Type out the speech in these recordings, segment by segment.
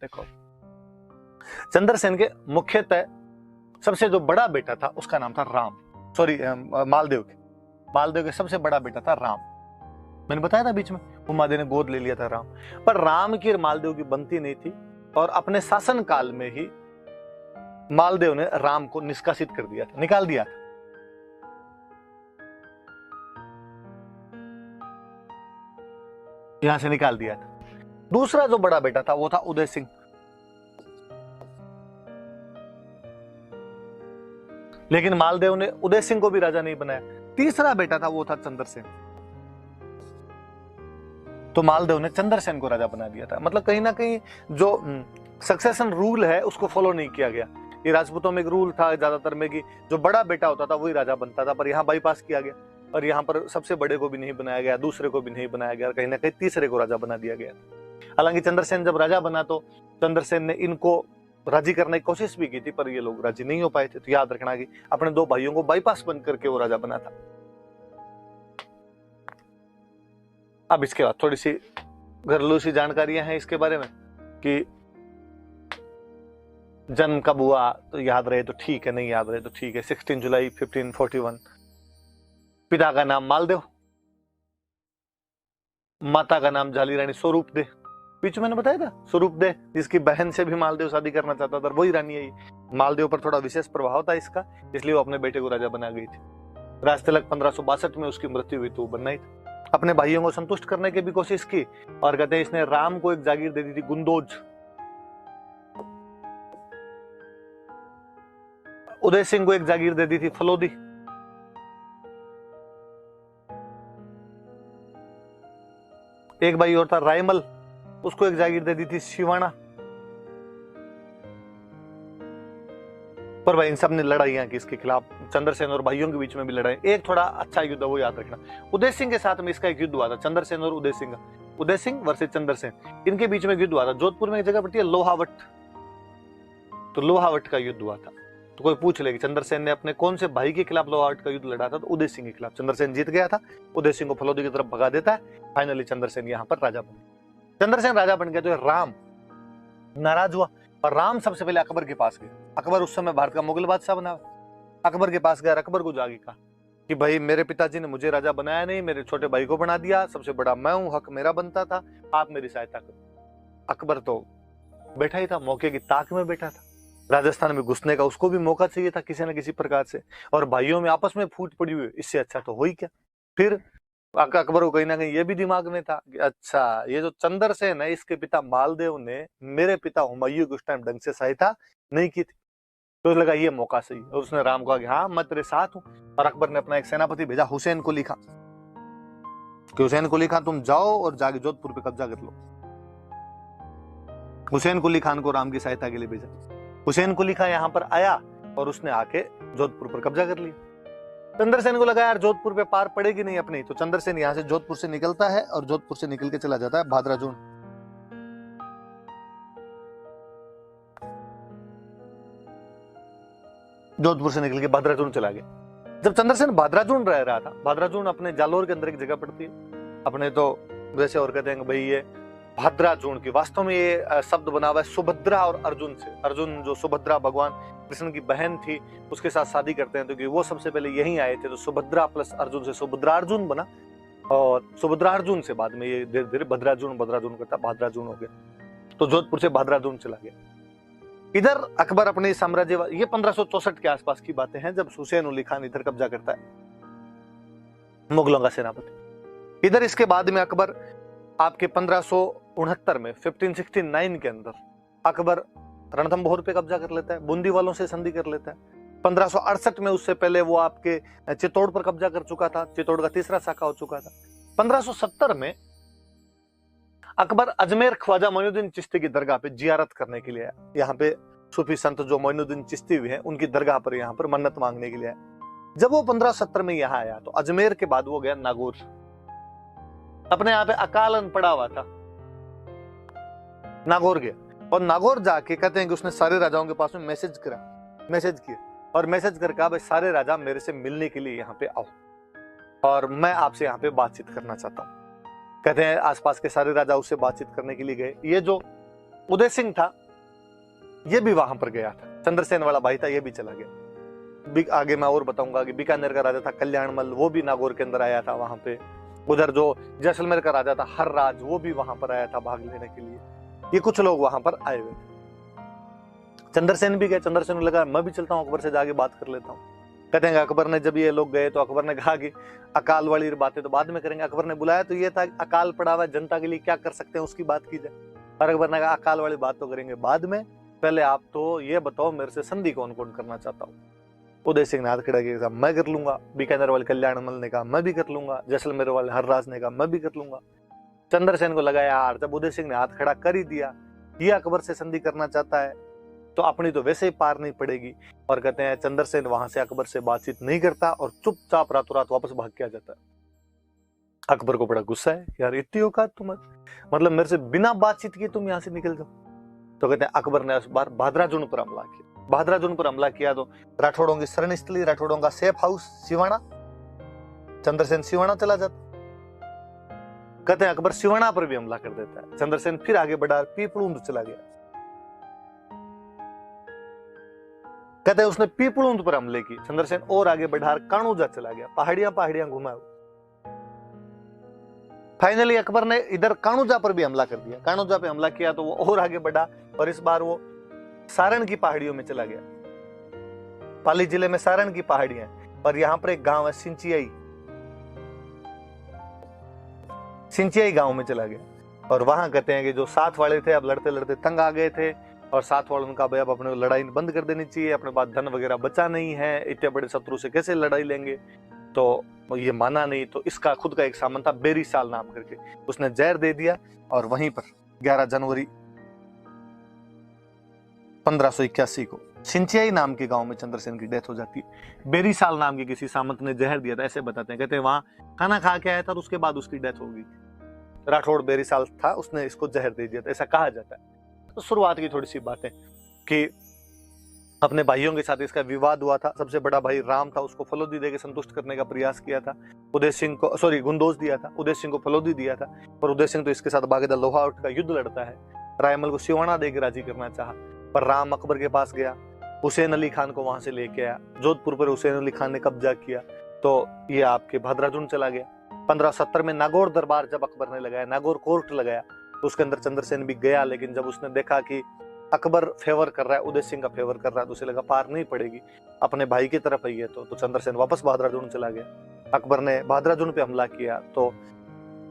देखो, चंद्रसेन के मुख्यतः सबसे जो बड़ा बेटा था उसका नाम था राम, सॉरी मालदेव के सबसे बड़ा बेटा था राम। मैंने बताया था बीच में, उमादे ने गोद ले लिया था राम, पर राम की और मालदेव की बनती नहीं थी और अपने शासन काल में ही मालदेव ने राम को निष्कासित कर दिया था, निकाल दिया था। यहां से निकाल दिया था। दूसरा जो बड़ा बेटा था वो था उदय सिंह। लेकिन मालदेव ने उदय सिंह को भी राजा नहीं बनाया। तीसरा बेटा था वो था चंद्रसेन, तो मालदेव ने चंद्रसेन को राजा बना दिया था। मतलब कहीं ना कहीं जो सक्सेशन रूल है उसको फॉलो नहीं किया गया। ये राजपूतों में एक रूल था ज्यादातर में कि जो बड़ा बेटा होता था वही राजा बनता था, पर यहाँ बाईपास किया गया और यहाँ पर सबसे बड़े को भी नहीं बनाया गया, दूसरे को भी नहीं बनाया गया, कहीं ना कहीं तीसरे को राजा बना दिया गया। हालांकि चंद्रसेन जब राजा बना तो चंद्रसेन ने इनको राजी करने की कोशिश भी की थी, पर ये लोग राजी नहीं हो पाए थे। तो याद रखना कि अपने दो भाइयों को बाईपास बन करके वो राजा बना था। अब इसके बाद थोड़ी सी घरेलू सी जानकारियां हैं इसके बारे में कि जन्म कब हुआ तो याद रहे तो ठीक है, नहीं याद रहे तो ठीक है। 16 जुलाई 1541। पिता का नाम मालदेव, माता का नाम जाली रानी स्वरूप दे। बीच मैंने बताया था स्वरूप दे, जिसकी बहन से भी मालदेव शादी करना चाहता था, वही रानी है। मालदेव पर थोड़ा विशेष प्रभाव था इसका, इसलिए वो अपने बेटे को राजा बना गई थी। राजतिलक 1562 में उसकी मृत्यु हुई तो बनना ही था। अपने भाइयों को संतुष्ट करने की भी कोशिश की और कहते हैं इसने राम को एक जागीर दे दी थी गुंदोज, उदय सिंह को एक जागीर दे दी थी फलोदी, एक भाई और था रायमल, उसको एक जागीर दे दी थी शिवाना। पर भाई इन सब ने लड़ाइयां की इसके खिलाफ, चंद्रसेन और भाइयों के बीच में भी लड़ाई। एक थोड़ा अच्छा युद्ध वो याद रखना, उदय सिंह के साथ में इसका एक युद्ध हुआ था, चंद्रसेन और उदय सिंह, उदय सिंह वर्सेस चंद्रसेन, इनके बीच में युद्ध हुआ था। जोधपुर में एक जगह पड़ती है लोहावट, तो लोहावट का युद्ध हुआ था। तो कोई पूछ ले कि चंद्रसेन ने अपने कौन से भाई के खिलाफ लोहावट का युद्ध लड़ा था, तो उदय सिंह के खिलाफ। चंद्रसेन जीत गया था, उदय सिंह को फलोदी की तरफ भगा देता है, फाइनली चंद्रसेन यहाँ पर राजा बने। चंद्रसेन राजा बन गया तो राम नाराज हुआ और राम सबसे पहले अकबर के पास गया। अकबर उस समय भारत का मुगल बादशाह बना, अकबर के पास गया, अकबर को जाके कहा कि भाई मेरे पिताजी ने मुझे राजा बनाया नहीं, मेरे छोटे भाई को बना दिया, सबसे बड़ा मैं हूं, हक मेरा बनता था, आप मेरी सहायता करो। अकबर तो बैठा ही था, मौके की ताक में बैठा था। राजस्थान में घुसने का उसको भी मौका चाहिए था किसी न किसी प्रकार से, और भाइयों में आपस में फूट पड़ी हुई, इससे अच्छा तो हो ही क्या। फिर अकबर को कहीं ना कहीं ये भी दिमाग में था कि अच्छा ये जो चंद्रसेन है इसके पिता मालदेव ने मेरे पिता हुमायूं की उस टाइम ढंग से सहायता नहीं की थी, तो उसे लगा ये मौका सही। और उसने राम को कहा कि हाँ मैं तेरे साथ हूं। और अकबर ने अपना एक सेनापति भेजा हुसैन को लिखा कि हुसैन को लिखा तुम जाओ और जाके जोधपुर पे कब्जा कर लो। हुसैन कुली खान को राम की सहायता के लिए भेजा। हुसैन कुली खान यहाँ पर आया और उसने आके जोधपुर पर कब्जा कर लिया। चंद्रसेन को लगा यार जोधपुर पे पार पड़ेगी नहीं अपनी, तो चंद्रसेन यहाँ से जोधपुर से निकलता है और जोधपुर से निकल के चला जाता है भादराजून। जोधपुर से निकल के भादराजून चला गया। जब चंद्रसेन भादराजून रह रहा था, भादराजून अपने जालोर के अंदर एक जगह पड़ती है, अपने तो वैसे और कहते हैं भाई ये भाद्राजून की, वास्तव में ये शब्द बना हुआ है सुभद्रा और अर्जुन से। अर्जुन जो सुभद्रा भगवान कृष्ण की बहन थी उसके साथ शादी करते हैं, तो कि वो सबसे पहले यहीं आए थे, तो सुभद्रा प्लस अर्जुन से सुभद्रा अर्जुन बना, और सुभद्रा अर्जुन से बाद में ये धीरे धीरे भद्राजून करता भाद्राजून हो गया। तो जोधपुर से भाद्राजून चला गया। इधर अकबर अपने साम्राज्य, ये 1564 के आसपास की बातें हैं जब हुसैन कुली खान इधर कब्जा करता है, मुगलों का सेनापति। इधर इसके बाद में अकबर आपके 1569 में 1569 के अंदर अकबर रणथंभौर पे कब्जा कर लेता है, बूंदी वालों से संधि कर लेता है। 1568 में उससे पहले वो आपके चित्तौड़ पर कब्जा कर चुका था, चित्तौड़ का तीसरा शाखा हो चुका था। 1570 में अकबर अजमेर ख्वाजा मोइनुद्दीन चिश्ती की दरगाह पे जियारत करने के लिए आया। यहाँ पे सूफी संत जो मोइनुद्दीन चिश्ती भी हैं उनकी दरगाह पर यहाँ पर मन्नत मांगने के लिए आया। जब वो 1570 में यहाँ आया तो अजमेर के बाद वो गया नागौर। अपने यहाँ पे अकालन पड़ा हुआ था, नागौर गया और नागौर जाके कहते हैं कि उसने सारे राजाओं के पास में मैसेज किया और मैसेज कर कहा भाई सारे राजा मेरे से मिलने के लिए यहाँ पे आओ और मैं आपसे यहाँ पे बातचीत करना चाहता हूँ। कहते हैं आसपास के सारे राजा उससे बातचीत करने के लिए गए। ये जो उदय सिंह था, ये भी वहां पर गया था, चंद्रसेन वाला भाई था, ये भी चला गया। आगे मैं और बताऊंगा कि बीकानेर का राजा था कल्याणमल, वो भी नागौर के अंदर आया था वहां पे। उधर जो जैसलमेर का राजा था हर्राज, वो भी वहां पर आया था भाग लेने के लिए। ये कुछ लोग वहां पर आए हुए थे। चंद्रसेन भी गए। चंद्रसेन को लगा मैं भी चलता हूँ, अकबर से जाके बात कर लेता हूँ। कहते हैं अकबर ने, जब ये लोग गए तो अकबर ने कहा कि अकाल वाली बातें तो बाद में करेंगे। अकबर ने बुलाया तो ये था अकाल पड़ा हुआ जनता के लिए क्या कर सकते हैं उसकी बात की जाए। और अकबर ने कहा अकाल वाली बात तो करेंगे बाद में, पहले आप तो ये बताओ मेरे से संधि कौन कौन करना चाहता हूँ। उदय सिंह ने हाथ खड़ा किया, मैं कर लूंगा। बीकानेर वाले कल्याणमल ने कहा मैं भी कर लूंगा। जैसलमेर वाले हर्राज ने कहा मैं भी कर लूंगा। चंद्रसेन को लगा यार, जब उदय सिंह ने हाथ खड़ा कर ही दिया, ये अकबर से संधि करना चाहता है तो अपनी तो वैसे ही पार नहीं पड़ेगी। और कहते हैं चंद्रसेन वहां से अकबर से बातचीत नहीं करता और चुपचाप रातों रात वापस भाग के आ जाता है। अकबर को बड़ा गुस्सा है, यार इतनी औकात तुम, मतलब मेरे से बिना बातचीत किए तुम यहां से निकल जाओ। तो कहते हैं अकबर ने उस बार भादराजुन पर हमला किया। भादराजुन पर हमला किया तो राठौड़ों की शरण स्थली, राठौड़ों का सेफ हाउस सिवाना, चंद्रसेन सिवाना चला जाता। कहते हैं अकबर सिवाना पर भी हमला कर देता है। चंद्रसेन फिर आगे बढ़ा, पीपलूंद चला गया। कहते हैं उसने पीपलूंद पर हमले की। चंद्रसेन और आगे बढ़ा काणूजा चला गया, पहाड़ियां घुमा। फाइनली अकबर ने इधर काणूजा पर भी हमला कर दिया। काणूजा पे हमला किया तो वो और आगे बढ़ा और इस बार वो सारण की पहाड़ियों में चला गया। पाली जिले में सारण की पहाड़ियां और यहां पर एक गांव है सिंचियाई, सिंचियाई गांव में चला गया। और वहां कहते हैं कि जो साथ वाले थे अब लड़ते लड़ते तंग आ गए थे और साथ वाले उनका भाई अब अपने लड़ाई बंद कर देनी चाहिए, अपने पास धन वगैरह बचा नहीं है, इतने बड़े शत्रु से कैसे लड़ाई लेंगे। तो ये माना नहीं, तो इसका खुद का एक सामन था बेरी साल नाम करके, उसने जहर दे दिया और वहीं पर 11 जनवरी 1581 को सिंचियाई नाम के गांव में चंद्रसेन की डेथ हो जाती है। बेरी साल नाम के किसी सामंत ने जहर दिया था, ऐसे बताते हैं। कहते हैं वहां खाना खा के आया था और उसके बाद उसकी डेथ हो गई। राठौड़ बेरी साल था, उसने इसको जहर दे दिया था, ऐसा कहा जाता है। तो शुरुआत की थोड़ी सी बातें कि अपने भाइयों के साथ इसका विवाद हुआ था। सबसे बड़ा भाई राम था, उसको फलोदी देकर संतुष्ट करने का प्रयास किया था। उदय सिंह को गुंदोज दिया था, उदय सिंह को फलोदी दिया था। पर उदय सिंह तो इसके साथ बाकायदा लोहा उठ का युद्ध लड़ता है। रायमल को सिवाना देकर राजी करना चाहा, पर राम अकबर के पास गया, हुसैन अली खान को वहां से लेके आया। जोधपुर पर हुसैन अली खान ने कब्जा किया तो ये आपके भादराजुन चला गया। 1570 में नागौर दरबार जब अकबर ने लगाया, नागौर कोर्ट लगाया, तो उसके अंदर चंद्रसेन भी गया। लेकिन जब उसने देखा कि अकबर फेवर कर रहा है, उदय सिंह का फेवर कर रहा है, तो उसे लगा पार नहीं पड़ेगी, अपने भाई की तरफ आई है तो चंद्रसेन वापस भादराजुन चला गया। अकबर ने भादराजुन पे हमला किया तो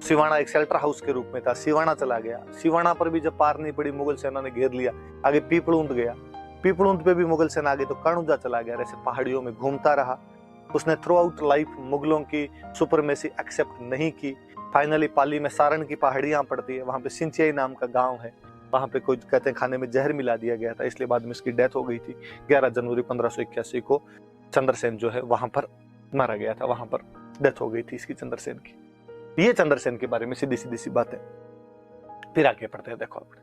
सिवाना एक शेल्टर हाउस के रूप में था, सिवाना चला गया। सिवाना पर भी जब पार नहीं पड़ी, मुगल सेना ने घेर लिया, आगे पीपलूंद गया। पीपलूंद पे भी मुगल सेना आ गई तो काणूजा चला गया। ऐसे पहाड़ियों में घूमता रहा। उसने थ्रू आउट लाइफ मुगलों की सुपरमेसी एक्सेप्ट नहीं की। फाइनली पाली में सारण की पहाड़ियां पड़ती है, वहां पे सिंचियाई नाम का गांव है, वहां पे कोई कहते हैं खाने में जहर मिला दिया गया था, इसलिए बाद में इसकी डेथ हो गई थी। 11 जनवरी 1581 को चंद्रसेन जो है वहां पर मारा गया था, वहां पर डेथ हो गई थी इसकी, चंद्रसेन की। ये चंद्रसेन के बारे में सीधी सीधी सी बातें। फिर आगे पढ़ते हैं, देखो आप।